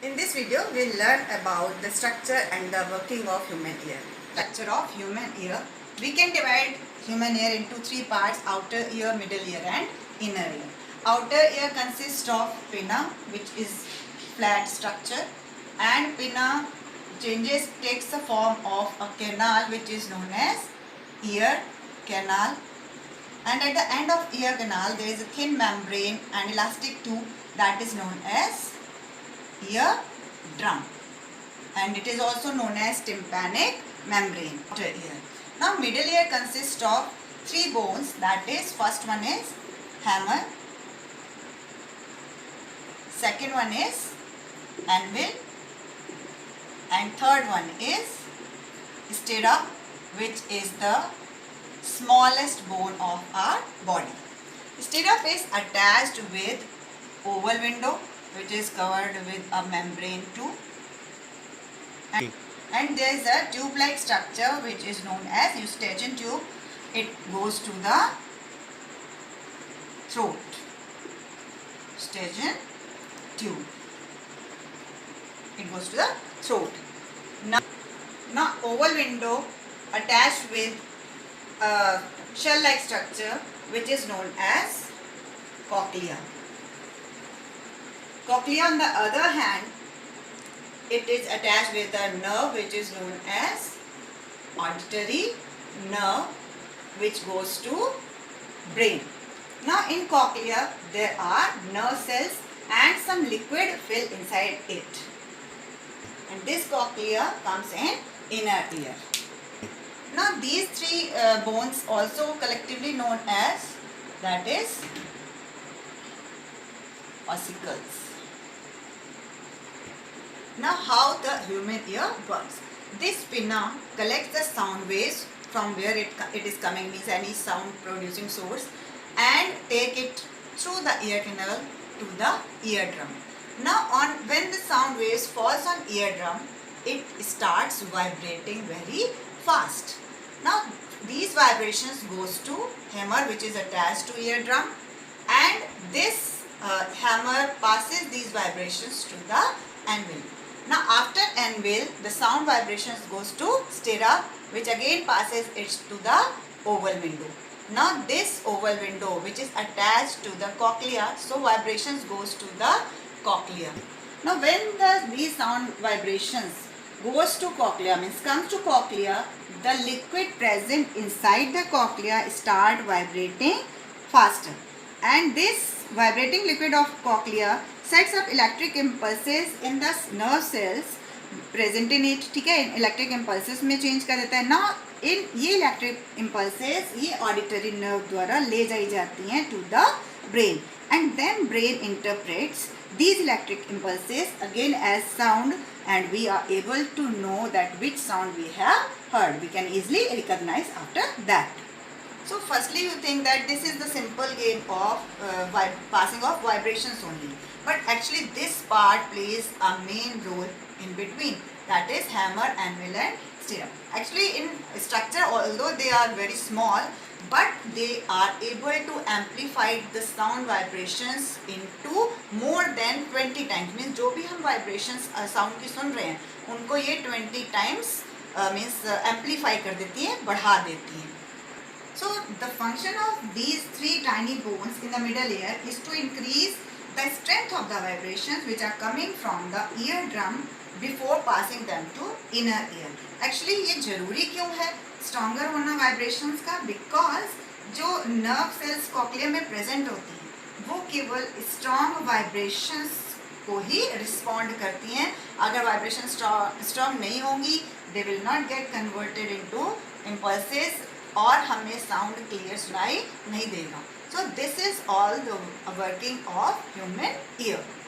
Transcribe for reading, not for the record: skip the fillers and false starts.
In this video, we'll learn about the structure and the working of human ear. Structure of human ear. We can divide human ear into three parts: outer ear, middle ear and inner ear. Outer ear consists of pinna, which is flat structure, and pinna takes the form of a canal which is known as ear canal, and at the end of ear canal there is a thin membrane and elastic tube that is known as ear drum, and it is also known as tympanic membrane. Outer ear. Now middle ear consists of three bones, that is, first one is hammer, second one is anvil, and third one is stirrup, which is the smallest bone of our body. Stirrup is attached with oval window, which is covered with a membrane tube, and there is a tube-like structure which is known as eustachian tube. It goes to the throat. Eustachian tube. It goes to the throat. Now oval window attached with a shell-like structure which is known as cochlea. Cochlea, on the other hand, it is attached with a nerve which is known as auditory nerve, which goes to brain. Now in cochlea there are nerve cells and some liquid fill inside it, and this cochlea comes in inner ear. Now these three bones also collectively known as, that is, ossicles. Now how the human ear works. This pinna collects the sound waves from where it is coming, means any sound producing source, and take it through the ear canal to the eardrum. Now when the sound waves falls on eardrum, it starts vibrating very fast. Now these vibrations goes to hammer, which is attached to eardrum, and this hammer passes these vibrations to the anvil. Now after anvil, the sound vibrations goes to stirrup, which again passes it to the oval window. Now this oval window, which is attached to the cochlea, so vibrations goes to the cochlea. Now when these sound vibrations goes to cochlea, means comes to cochlea, the liquid present inside the cochlea start vibrating faster, and this vibrating liquid of cochlea sets up electric impulses in the nerve cells present in it. ठीक है, electric impulses में change कर देता है. Now इन ये electric impulses ये auditory nerve द्वारा ले जाई जाती हैं to the brain, and then brain interprets these electric impulses again as sound, and we are able to know that which sound we have heard. We can easily recognize after that. So firstly you think that this is the simple game of passing of vibrations only, but actually this part plays a main role in between, that is hammer, anvil and stirrup. Actually in structure, although they are very small, but they are able to amplify the sound vibrations into more than 20 times. Means जो भी हम vibrations sound की सुन रहे हैं उनको ये 20 times means amplify कर देती है, बढ़ा देती है. So the function of these three tiny bones in the middle ear is to increase the strength of the vibrations which are coming from the eardrum before passing them to inner ear. Actually ये जरूरी क्यों है stronger होना vibrations का? Because जो nerve cells cochlea में present होती हैं वो केवल strong vibrations को ही respond करती हैं. अगर vibrations strong नहीं होंगी, they will not get converted into impulses और हमें sound clear सुनाई नहीं देगा. So this is all the working of human ear.